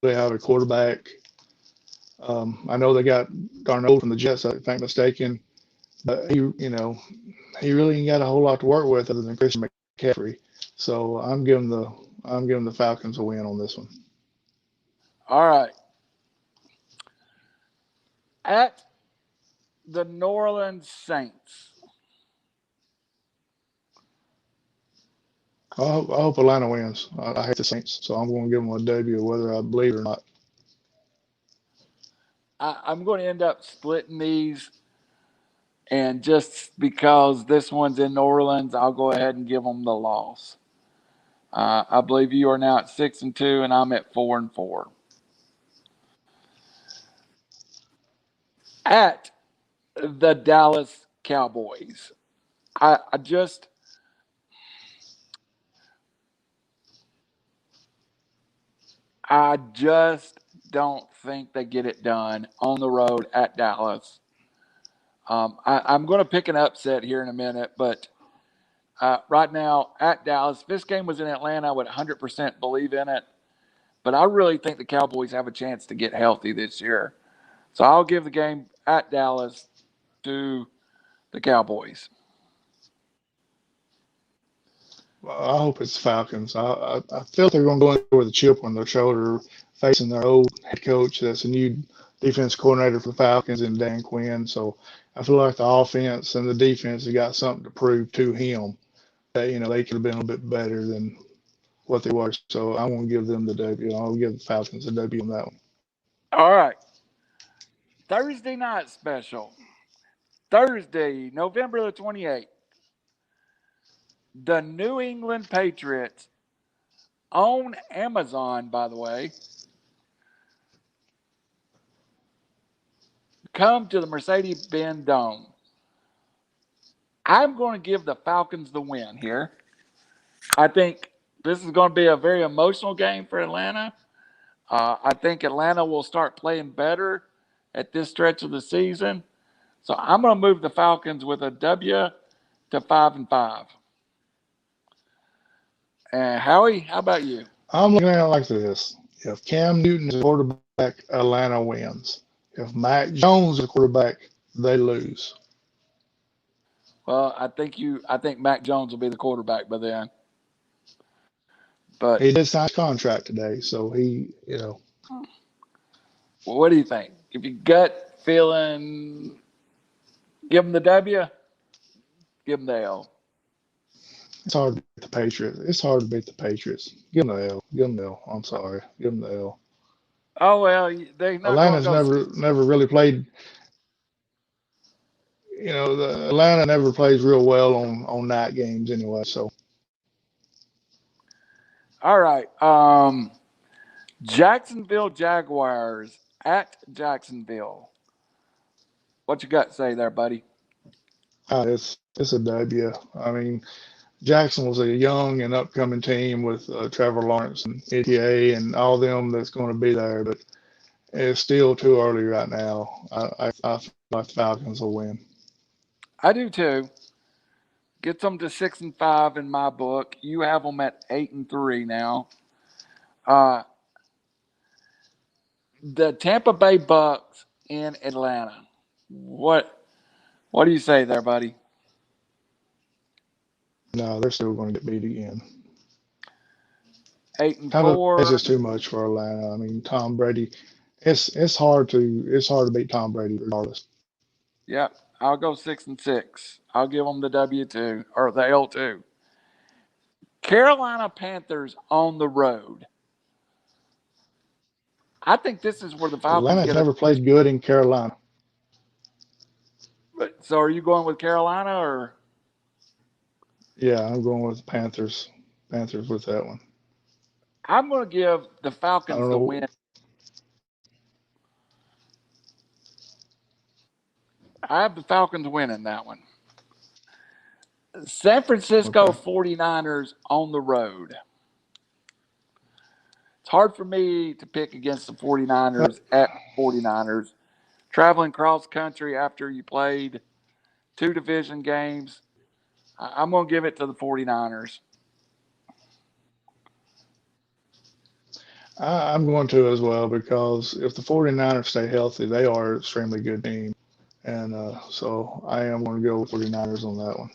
have a quarterback. I know they got Darnold from the Jets, I think mistaken, but he really ain't got a whole lot to work with other than Christian McCaffrey. So I'm giving the Falcons a win on this one. All right, at the New Orleans Saints. I hope Atlanta wins. I hate the Saints, so I'm going to give them a W, whether I believe it or not. I'm going to end up splitting these, and just because this one's in New Orleans, I'll go ahead and give them the loss. I believe you are now at 6-2, and I'm at 4-4. At the Dallas Cowboys, I, I just I just don't think they get it done on the road at Dallas. I'm going to pick an upset here in a minute, but right now at Dallas, if this game was in Atlanta, I would 100% believe in it. But I really think the Cowboys have a chance to get healthy this year. So I'll give the game at Dallas to the Cowboys. I hope it's Falcons. I feel they're going to go in with a chip on their shoulder, facing their old head coach. That's a new defense coordinator for the Falcons and Dan Quinn. So I feel like the offense and the defense have got something to prove to him that they could have been a little bit better than what they were. So I won't give them the W. I'll give the Falcons a W on that one. All right. Thursday night special. Thursday, November the 28th. The New England Patriots on Amazon, by the way, come to the Mercedes Benz Dome. I'm going to give the Falcons the win here. I think this is going to be a very emotional game for Atlanta. I think Atlanta will start playing better at this stretch of the season. So I'm going to move the Falcons with a W to 5-5. And Howie, how about you? I'm looking at it like this. If Cam Newton is a quarterback, Atlanta wins. If Mac Jones is a quarterback, they lose. Well, I think Mac Jones will be the quarterback by then. But He did sign his contract today, so what do you think? If you gut feeling, give them the W, give them the L. it's hard to beat the Patriots. It's hard to beat the Patriots. Give them the L. Give them the L. I'm sorry. Give them the L. Oh well, they're not going to Atlanta's go. never really played. Atlanta never plays real well on night games anyway. So All right. Jacksonville Jaguars at Jacksonville. What you got to say there, buddy? it's a W. I mean, Jackson was a young and upcoming team with Trevor Lawrence and ETA and all them that's going to be there, but it's still too early right now. I feel like the Falcons will win. I do too. Gets them to 6-5 in my book. You have them at 8-3 now. Uh, the Tampa Bay Bucks in Atlanta. What do you say there, buddy? no, they're still going to get beat again. 8-4. It's just too much for Atlanta. I mean, Tom Brady. It's hard to beat Tom Brady regardless. Yep. I'll go 6-6. I'll give them the W2 or the L2. Carolina Panthers on the road. I think this is where the Falcons Atlanta's get a. never played good in Carolina. So are you going with Carolina or? Yeah, I'm going with the Panthers. Panthers with that one. I'm going to give the I Falcons don't the know. win. I have the Falcons winning that one. San Francisco Okay. 49ers on the road. It's hard for me to pick against the 49ers at 49ers. Traveling cross country after you played 2 division games, I'm going to give it to the 49ers. I'm going to as well because if the 49ers stay healthy, they are an extremely good team. And so I am going to go with 49ers on that one.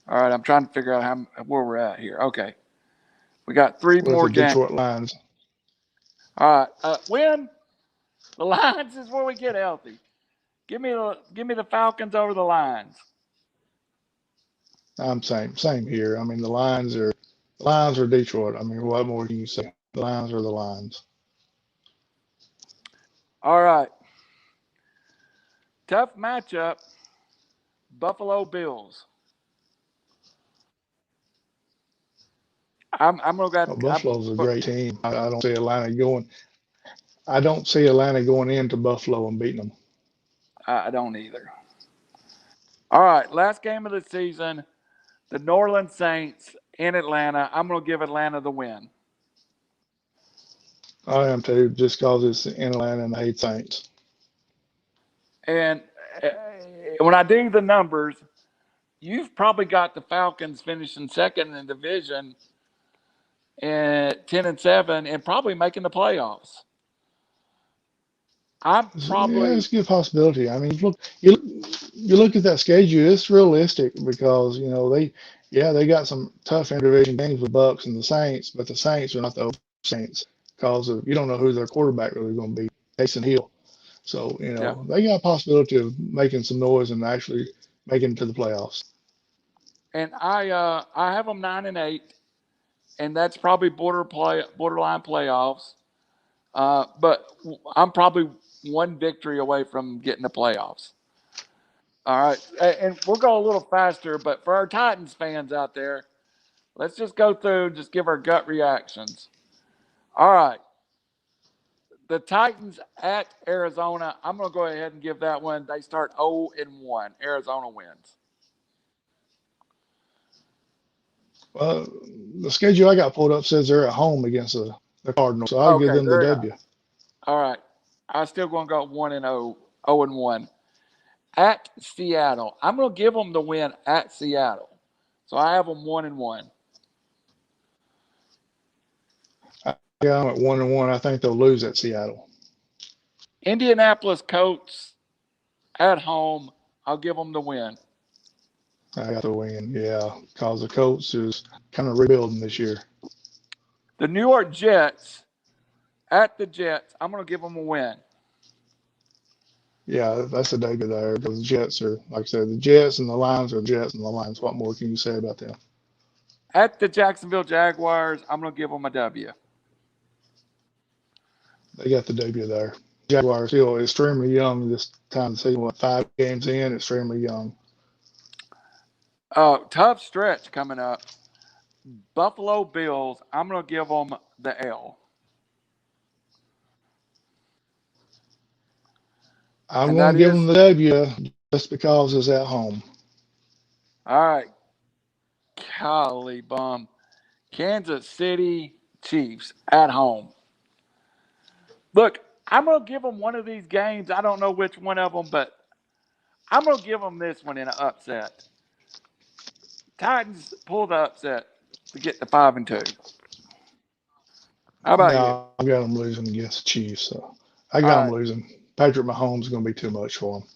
All right, I'm trying to figure out where we're at here. Okay. We got 3 With more the games. Detroit Lions. All right. Win. The Lions is where we get healthy. Give me the Falcons over the Lions. I'm same here. I mean, the Lions are Detroit. I mean, what more can you say? The Lions are the Lions. All right. Tough matchup. Buffalo Bills. I'm gonna Well, got. Buffalo's a great team. I don't see Atlanta going. I don't see Atlanta going into Buffalo and beating them. I don't either. All right. Last game of the season. The New Orleans Saints in Atlanta. I'm gonna give Atlanta the win. I am too, just because it's in Atlanta and I hate Saints. And when I do the numbers, you've probably got the Falcons finishing second in the division at 10-7 and probably making the playoffs. I'm Yeah, probably it's a good possibility. I mean, you look at that schedule. It's realistic because they got some tough interdivision games with Bucks and the Saints, but the Saints are not the Saints because you don't know who their quarterback really going to be, Taysom Hill. So yeah. they got a possibility of making some noise and actually making it to the playoffs. And I have them 9-8, and that's probably borderline playoffs. But I'm probably one victory away from getting the playoffs. All right, and we'll go a little faster, but for our Titans fans out there, let's just go through and just give our gut reactions. All right, the Titans at Arizona. I'm going to go ahead and give that one. They start 0-1. Arizona wins. Well, the schedule I got pulled up says they're at home against the Cardinals, so I'll give Okay, them the they're W. all right. I'm still going to go 1-0, 0-1 at Seattle. I'm going to give them the win at Seattle, so I have them 1-1. Yeah, I'm at 1-1. I think they'll lose at Seattle. Indianapolis Colts at home. I'll give them the win. I got the win, yeah, because the Colts is kind of rebuilding this year. The New York Jets at the Jets. I'm going to give them a win. Yeah, that's the debut there because the Jets are, like I said, the Jets and the Lions are the Jets and the Lions. What more can you say about them? At the Jacksonville Jaguars, I'm going to give them a W. They got the debut there. Jaguars still extremely young this time of the season. What, 5 games in? Extremely young. Tough stretch coming up. Buffalo Bills. I'm going to give them the L. I'm And going that to give them is, the W just because it's at home. all right, golly bum. Kansas City Chiefs at home. Look, I'm going to give them one of these games. I don't know which one of them, but I'm going to give them this one in an upset. Titans pull the upset to get to 5-2. How about you? No, I got them losing against the Chiefs. So I All got them right. losing. Patrick Mahomes is going to be too much for them.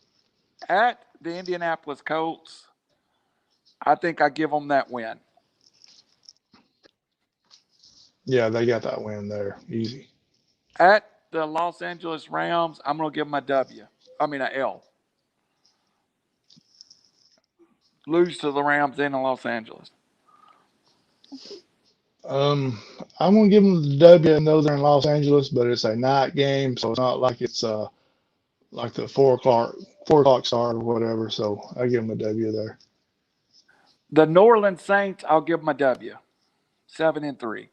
At the Indianapolis Colts. I think I give them that win. Yeah, they got that win there. Easy. At the Los Angeles Rams, I'm going to give them a W. I mean, a L. Lose to the Rams in Los Angeles. Um, I'm gonna give them the W, even though they're in Los Angeles, but it's a night game, so it's not like it's like the 4 o'clock start or whatever. So I give them a W there. The New Orleans Saints, I'll give them a W. 7-3.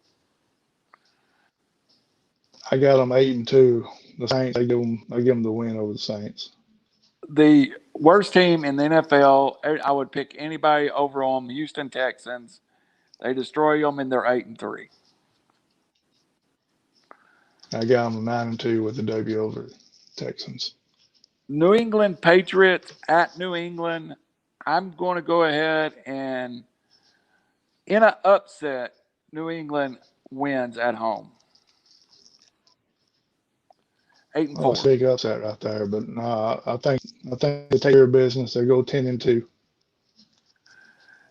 I got them 8-2. The Saints, I give them the win over the Saints. The worst team in the NFL, I would pick anybody over on the Houston Texans. They destroy them and they're 8-3. I got them 9-2 with the W over the Texans. New England Patriots at New England. I'm going to go ahead and, in an upset, New England wins at home. 8 and Oh, it's a 4. big upset right there, but no, I think they take care of business. They go 10-2.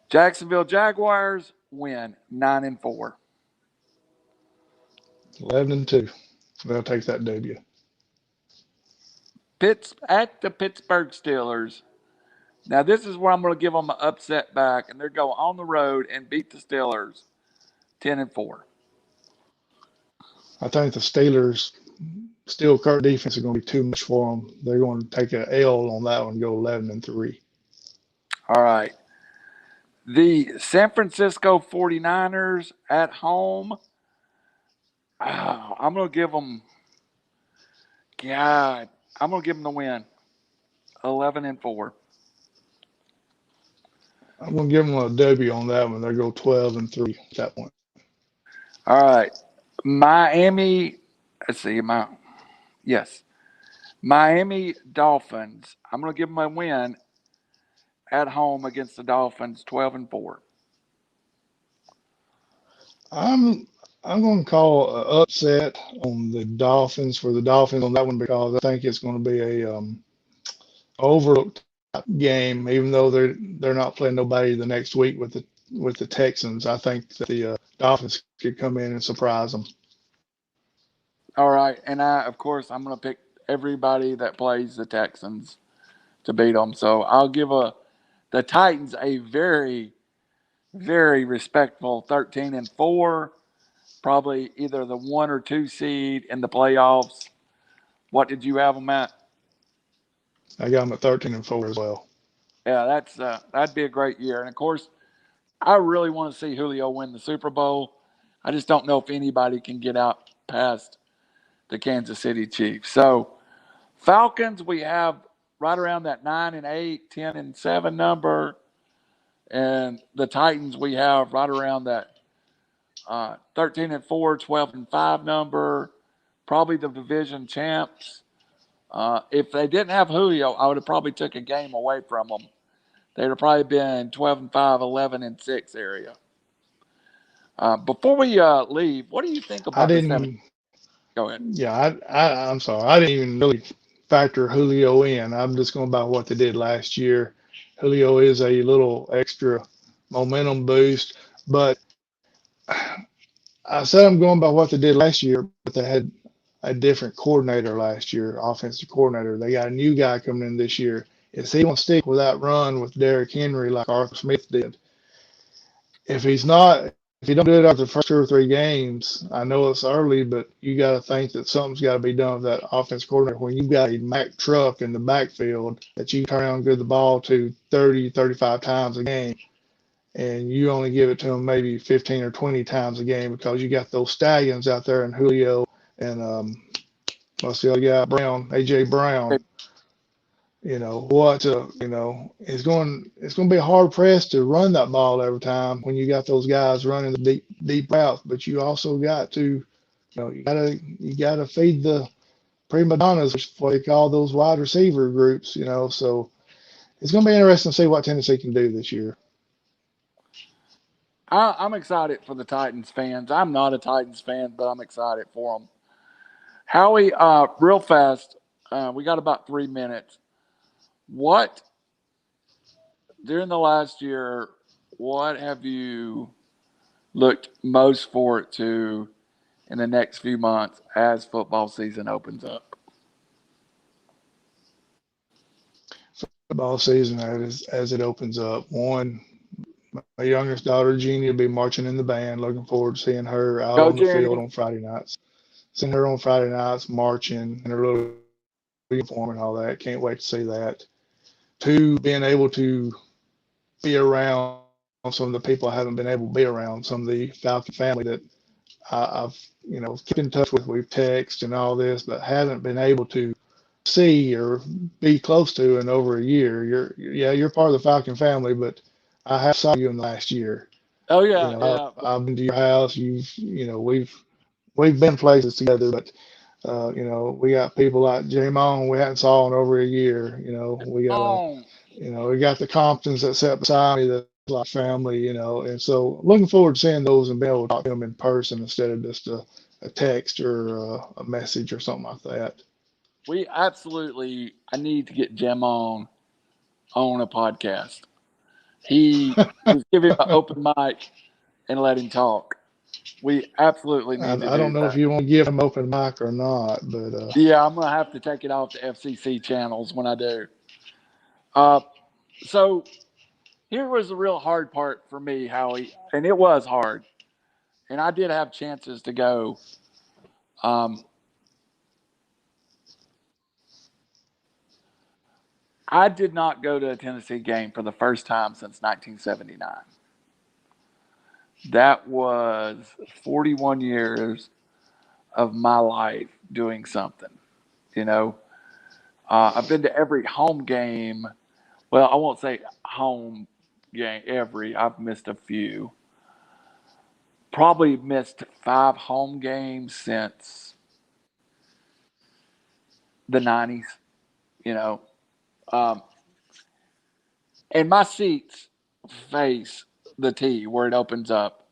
Jacksonville Jaguars win 9 and 4. 11-2. They'll take that W. Pitts at the Pittsburgh Steelers. Now this is where I'm going to give them an upset back, and they're going on the road and beat the Steelers 10 and 4. I think the Steelers Steel Curtain defense is going to be too much for them. They're going to take an L on that one and go 11-3. All right. The San Francisco 49ers at home. I'm going to give them, God, I'm going to give them the win 11 and 4. I'm going to give them a W on that one. They go 12-3 at that point. All right. Miami, let's see, yes. Miami Dolphins. I'm going to give them a win at home against the Dolphins 12 and 4. I'm I'm going to call an upset on the Dolphins for the Dolphins on that one because I think it's going to be a overlooked game, even though they're not playing nobody the next week with the Texans. I think that the Dolphins could come in and surprise them. All right. And of course, I'm going to pick everybody that plays the Texans to beat them. So I'll give the Titans a very, very respectful 13 and 4, probably either the 1 or 2 seed in the playoffs. What did you have them at? I got them at 13-4 as well. Yeah, that'd be a great year. And of course, I really want to see Julio win the Super Bowl. I just don't know if anybody can get out past the Kansas City Chiefs. So Falcons, we have right around that 9-8, 10-7 number, and the Titans we have right around that 13-4, 12-5 number. Probably the division champs. If they didn't have Julio, I would have probably took a game away from them. They'd have probably been 12-5, 11-6 area. Before we leave, what do you think I about the seven? didn't. Go ahead. Yeah, I'm sorry. I didn't even really factor Julio in. I'm just going by what they did last year. Julio is a little extra momentum boost, but I said I'm going by what they did last year, but they had a different coordinator last year, offensive coordinator. They got a new guy coming in this year. Is he going to stick with that run with Derrick Henry like Arthur Smith did? If he's not, if you don't do it after the first 2 or 3 games, I know it's early, but you got to think that something's got to be done with that offense coordinator when you've got a Mack truck in the backfield that you turn around and give the ball to 30, 35 times a game, and you only give it to him maybe 15 or 20 times a game because you got those stallions out there and Julio and what's the other guy, AJ Brown. It's going to be hard pressed to run that ball every time when you got those guys running the deep routes. But you also got to, you gotta feed the prima donnas, which is what they call those wide receiver groups. So it's going to be interesting to see what Tennessee can do this year. I'm excited for the Titans fans. I'm not a Titans fan, but I'm excited for them. Howie, real fast, we got about 3 minutes. What during the last year, what have you looked most forward to in the next few months as football season opens up? Football season as it opens up. One, my youngest daughter Jeannie will be marching in the band. Looking forward to seeing her out Go, on the field Jenny. on Friday nights. Seeing her on Friday nights marching in her little uniform and all that. Can't wait to see that. Two, being able to be around some of the people I haven't been able to be around, some of the Falcon family that I've kept in touch with. We've texted and all this, but haven't been able to see or be close to in over a year. You're part of the Falcon family, but I have saw you in the last year. Oh yeah, yeah. I've been to your house. We've been places together, but we got people like J-Mon we hadn't saw in over a year. Oh, We got the Comptons that sat beside me that's like family. And so looking forward to seeing those and being able to talk to them in person instead of just a text or a message or something like that. we absolutely. I need to get Jim on a podcast. He just give him an open mic and let him talk. We absolutely need to I do don't know if that. you want to give them open mic or not, but Yeah, I'm gonna have to take it off the FCC channels when I do. Uh, so here was the real hard part for me, Howie, and it was hard. And I did have chances to go. Um, I did not go to a Tennessee game for the first time since 1979. That was 41 years of my life doing something. You know, I've been to every home game. Well, I won't say home game every. I've missed a few. Probably missed 5 home games since the 90s. You know, um, and my seats face the T where it opens up.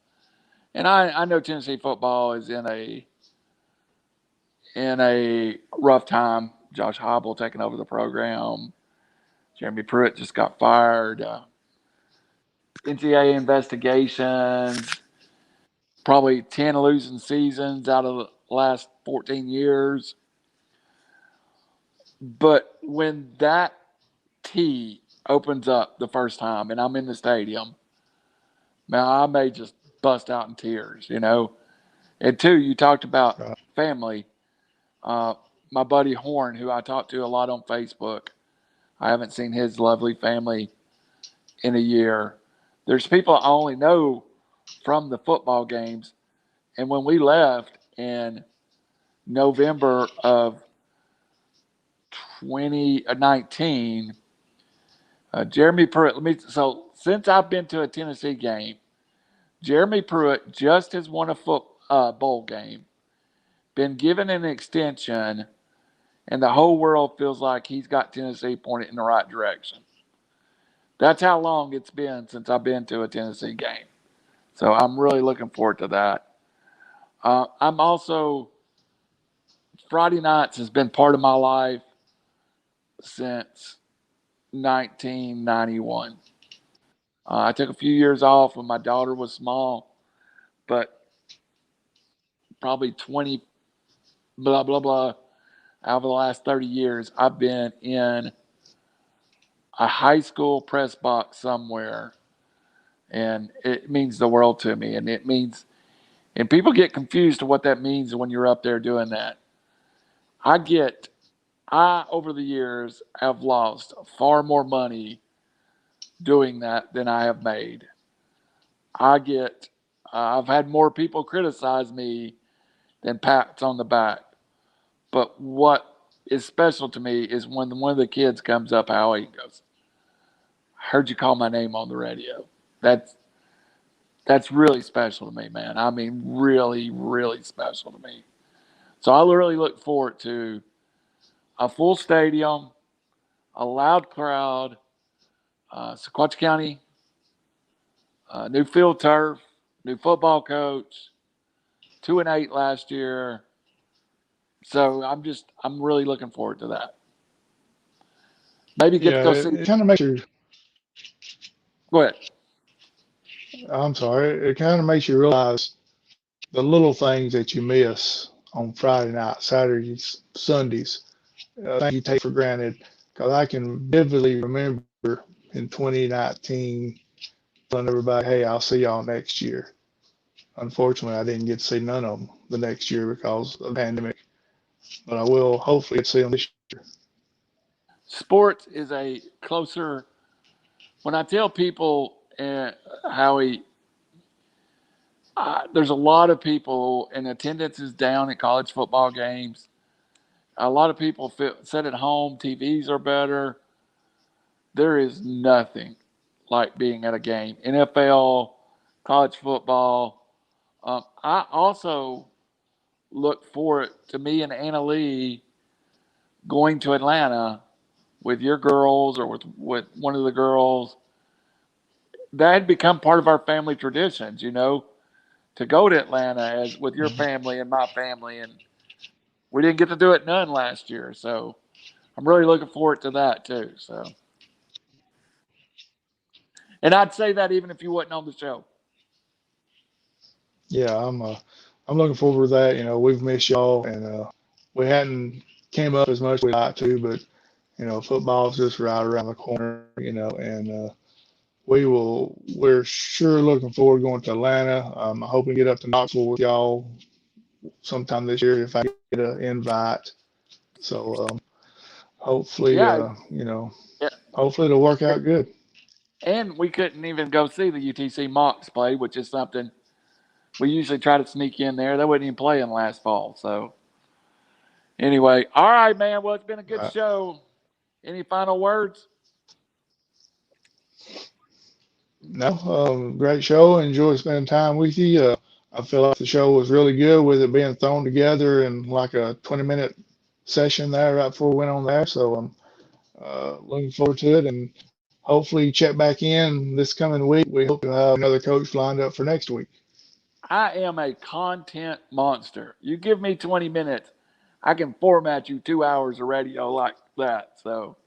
And I know Tennessee football is in a rough time. Josh Heupel taking over the program. Jeremy Pruitt just got fired. NCAA investigations. Probably 10 losing seasons out of the last 14 years. But when that T opens up the first time and I'm in the stadium, man, I may just bust out in tears. And two, you talked about family. Uh, my buddy Horn, who I talk to a lot on Facebook, I haven't seen his lovely family in a year. There's people I only know from the football games. And when we left in November of 2019, Jeremy Pruitt, so since I've been to a Tennessee game, Jeremy Pruitt just has won a bowl game, been given an extension, and the whole world feels like he's got Tennessee pointed in the right direction. That's how long it's been since I've been to a Tennessee game. So I'm really looking forward to that. I'm also, Friday nights has been part of my life since 1991. I took a few years off when my daughter was small, but probably 20, blah, blah, blah, out of the last 30 years, I've been in a high school press box somewhere. And it means the world to me. And people get confused to what that means when you're up there doing that. Over the years, have lost far more money doing that than I have made. I've had more people criticize me than pats on the back. But what is special to me is when one of the kids comes up, Howie, and goes, "I heard you call my name on the radio." That's that's really special to me, man. I mean, really, really special to me. So I really look forward to a full stadium, a loud crowd, Sequatchie County, new field turf, new football coach, 2-8 last year. So I'm really looking forward to that. Maybe get to yeah, go see. it kind of makes you Go ahead. I'm sorry. It kind of makes you realize the little things that you miss on Friday night, Saturdays, Sundays, things you take for granted. Because I can vividly remember in 2019 telling everybody, "Hey, I'll see y'all next year." Unfortunately, I didn't get to see none of them the next year because of the pandemic, but I will hopefully see them this year. Sports is a closer. When I tell people, Howie, there's a lot of people, and attendance is down at college football games. A lot of people sit at home. TVs are better. There is nothing like being at a game. NFL, college football. I also look forward to me and Anna Lee going to Atlanta with your girls or with one of the girls. That had become part of our family traditions, to go to Atlanta as with your Mhm. family and my family, and we didn't get to do it none last year. So I'm really looking forward to that too. So, and I'd say that even if you wasn't on the show. Yeah, I'm looking forward to that. We've missed y'all, and we hadn't came up as much as we like to, but football's just right around the corner. And we're sure looking forward to going to Atlanta. I hope we get up to Knoxville with y'all sometime this year if I get an invite. So hopefully, Yeah, yeah. hopefully it'll work out good. And we couldn't even go see the UTC Mocs play, which is something we usually try to sneak in there. They wouldn't even play in last fall. So anyway, all right, man. Well, it's been a good Uh, show. Any final words? no, great show. Enjoy spending time with you. I feel like the show was really good with it being thrown together in like a 20-minute session there right before we went on there. So I'm looking forward to it, and hopefully check back in this coming week. We hope to have another coach lined up for next week. I am a content monster. You give me 20 minutes, I can format you 2 hours of radio like that. So,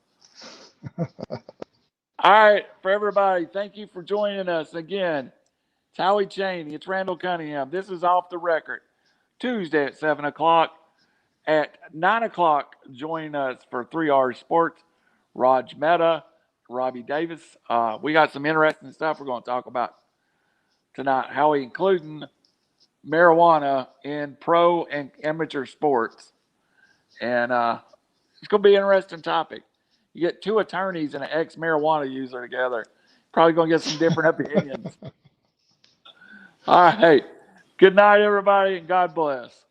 all right, for everybody, thank you for joining us again. It's Howie Cheney. It's Randall Cunningham. This is Off the Record, Tuesday at 7 o'clock. At 9 o'clock, join us for 3 hours sports. Raj Mehta, Robbie Davis. We got some interesting stuff we're going to talk about tonight. Howie, including marijuana in pro and amateur sports. And it's going to be an interesting topic. You get two attorneys and an ex marijuana user together, probably going to get some different opinions. All right. Good night, everybody, and God bless.